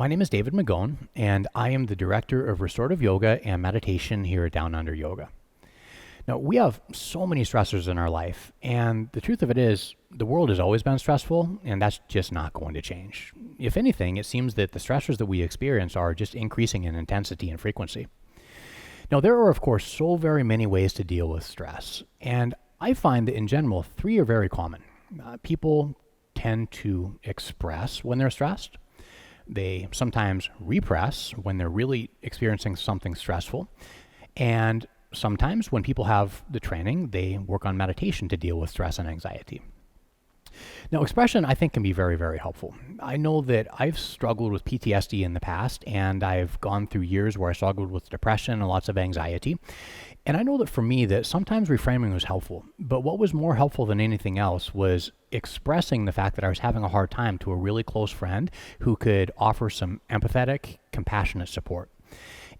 My name is David Magone, and I am the Director of Restorative Yoga and Meditation here at Down Under Yoga. Now, we have so many stressors in our life, and the truth of it is, the world has always been stressful, and that's just not going to change. If anything, it seems that the stressors that we experience are just increasing in intensity and frequency. Now, there are, of course, so very many ways to deal with stress, and I find that in general, three are very common. People tend to express when they're stressed. They sometimes repress when they're really experiencing something stressful. And sometimes when people have the training, they work on meditation to deal with stress and anxiety. Now, expression, I think, can be very, very helpful. I know that I've struggled with PTSD in the past, and I've gone through years where I struggled with depression and lots of anxiety. And I know that for me that sometimes reframing was helpful, but what was more helpful than anything else was expressing the fact that I was having a hard time to a really close friend who could offer some empathetic, compassionate support.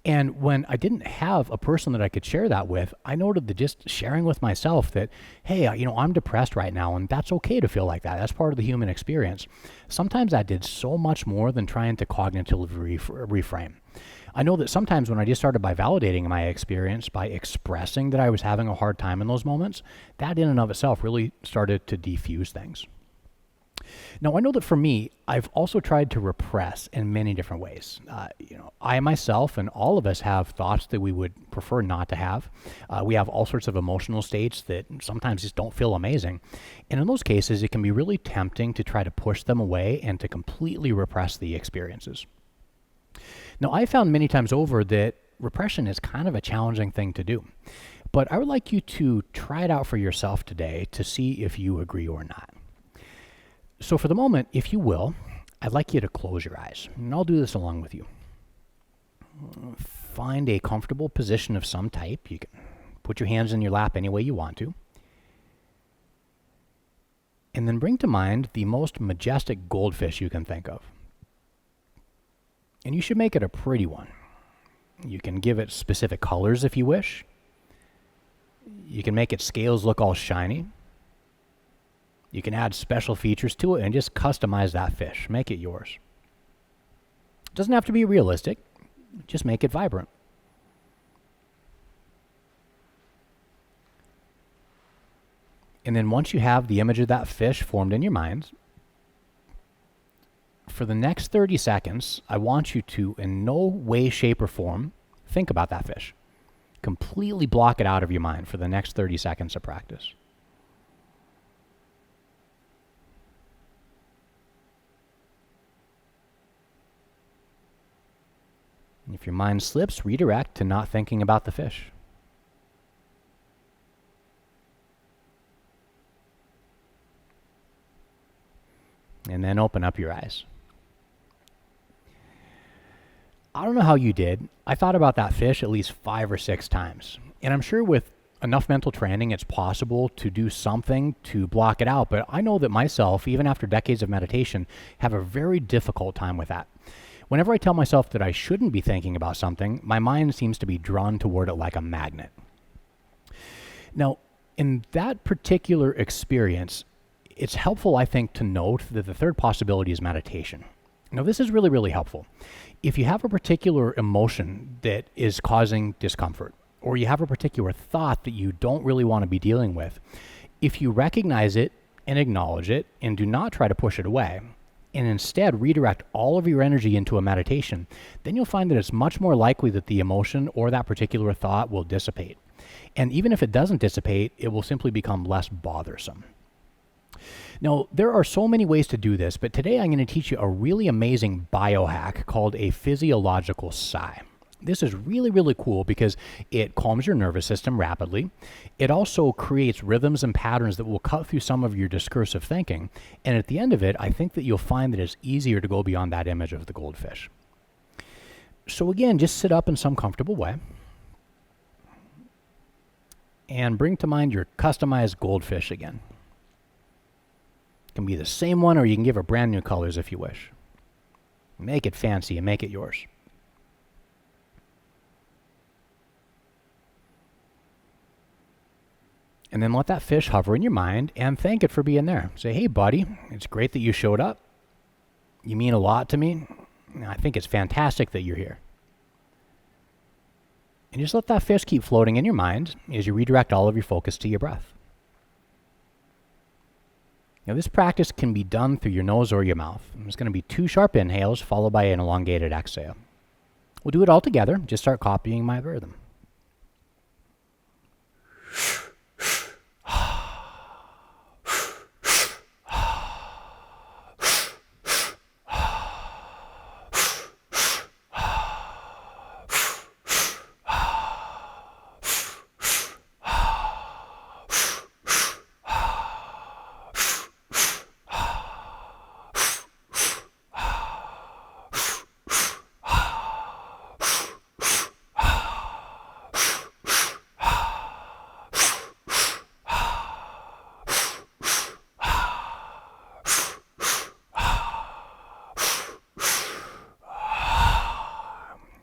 And when I didn't have a person that I could share that with, I noted that just sharing with myself that, hey, I'm depressed right now, and that's okay to feel like that. That's part of the human experience. Sometimes that did so much more than trying to cognitively reframe. I know that sometimes when I just started by validating my experience, by expressing that I was having a hard time in those moments, that in and of itself really started to defuse things. Now, I know that for me, I've also tried to repress in many different ways. I myself and all of us have thoughts that we would prefer not to have. We have all sorts of emotional states that sometimes just don't feel amazing. And in those cases, it can be really tempting to try to push them away and to completely repress the experiences. Now, I found many times over that repression is kind of a challenging thing to do. But I would like you to try it out for yourself today to see if you agree or not. So for the moment, if you will, I'd like you to close your eyes, and I'll do this along with you. Find a comfortable position of some type. You can put your hands in your lap any way you want to. And then bring to mind the most majestic goldfish you can think of. And you should make it a pretty one. You can give it specific colors if you wish. You can make its scales look all shiny. You can add special features to it and just customize that fish. Make it yours. It doesn't have to be realistic. Just make it vibrant. And then once you have the image of that fish formed in your mind, for the next 30 seconds, I want you to, in no way, shape, or form, think about that fish. Completely block it out of your mind for the next 30 seconds of practice. If your mind slips, redirect to not thinking about the fish. And then open up your eyes. I don't know how you did. I thought about that fish at least 5 or 6 times. And I'm sure with enough mental training, it's possible to do something to block it out. But I know that myself, even after decades of meditation, have a very difficult time with that. Whenever I tell myself that I shouldn't be thinking about something, my mind seems to be drawn toward it like a magnet. Now, in that particular experience, it's helpful, I think, to note that the third possibility is meditation. Now, this is really, really helpful. If you have a particular emotion that is causing discomfort, or you have a particular thought that you don't really want to be dealing with, if you recognize it and acknowledge it and do not try to push it away, and instead redirect all of your energy into a meditation, then you'll find that it's much more likely that the emotion or that particular thought will dissipate. And even if it doesn't dissipate, it will simply become less bothersome. Now, there are so many ways to do this, but today I'm going to teach you a really amazing biohack called a physiological sigh. This is really, really cool because it calms your nervous system rapidly. It also creates rhythms and patterns that will cut through some of your discursive thinking. And at the end of it, I think that you'll find that it's easier to go beyond that image of the goldfish. So again, just sit up in some comfortable way and bring to mind your customized goldfish again. It can be the same one, or you can give it brand new colors if you wish. Make it fancy and make it yours. And then let that fish hover in your mind and thank it for being there. Say, hey, buddy, it's great that you showed up. You mean a lot to me. I think it's fantastic that you're here. And just let that fish keep floating in your mind as you redirect all of your focus to your breath. Now, this practice can be done through your nose or your mouth. There's going to be 2 sharp inhales followed by an elongated exhale. We'll do it all together. Just start copying my rhythm.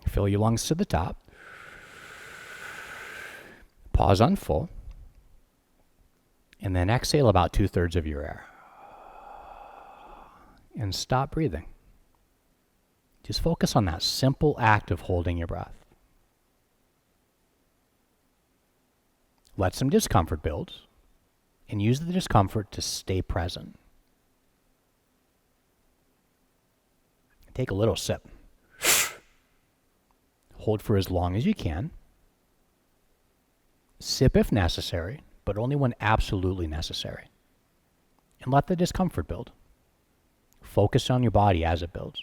Fill your lungs to the top. Pause on full. And then exhale about 2/3 of your air. And stop breathing. Just focus on that simple act of holding your breath. Let some discomfort build, and use the discomfort to stay present. Take a little sip. Hold for as long as you can. Sip if necessary, but only when absolutely necessary. And let the discomfort build. Focus on your body as it builds.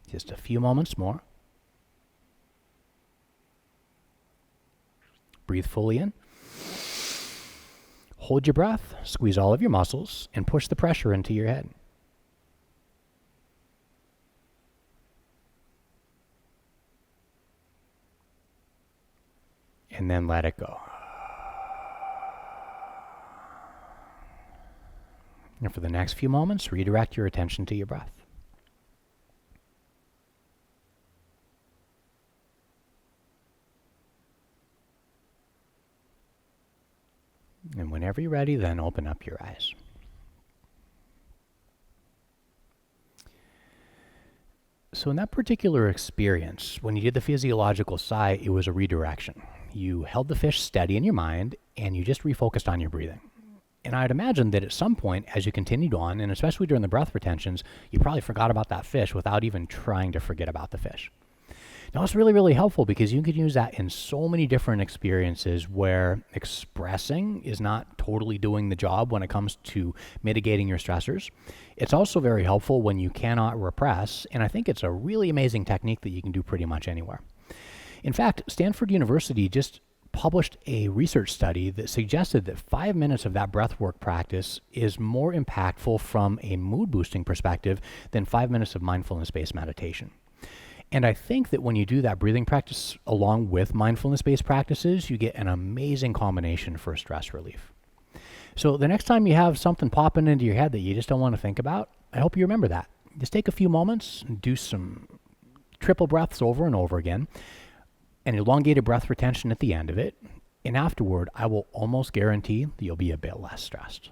Just a few moments more. Breathe fully in. Hold your breath, squeeze all of your muscles, and push the pressure into your head. And then let it go. And for the next few moments, redirect your attention to your breath. And whenever you're ready, then open up your eyes. So in that particular experience, when you did the physiological sigh, it was a redirection. You held the fish steady in your mind, and you just refocused on your breathing. And I'd imagine that at some point, as you continued on, and especially during the breath retentions, you probably forgot about that fish without even trying to forget about the fish. Now, it's really, really helpful because you can use that in so many different experiences where expressing is not totally doing the job when it comes to mitigating your stressors. It's also very helpful when you cannot repress, and I think it's a really amazing technique that you can do pretty much anywhere. In fact, Stanford University just published a research study that suggested that 5 minutes of that breathwork practice is more impactful from a mood-boosting perspective than 5 minutes of mindfulness-based meditation. And I think that when you do that breathing practice along with mindfulness-based practices, you get an amazing combination for stress relief. So the next time you have something popping into your head that you just don't want to think about, I hope you remember that. Just take a few moments and do some triple breaths over and over again, an elongated breath retention at the end of it, and afterward, I will almost guarantee that you'll be a bit less stressed.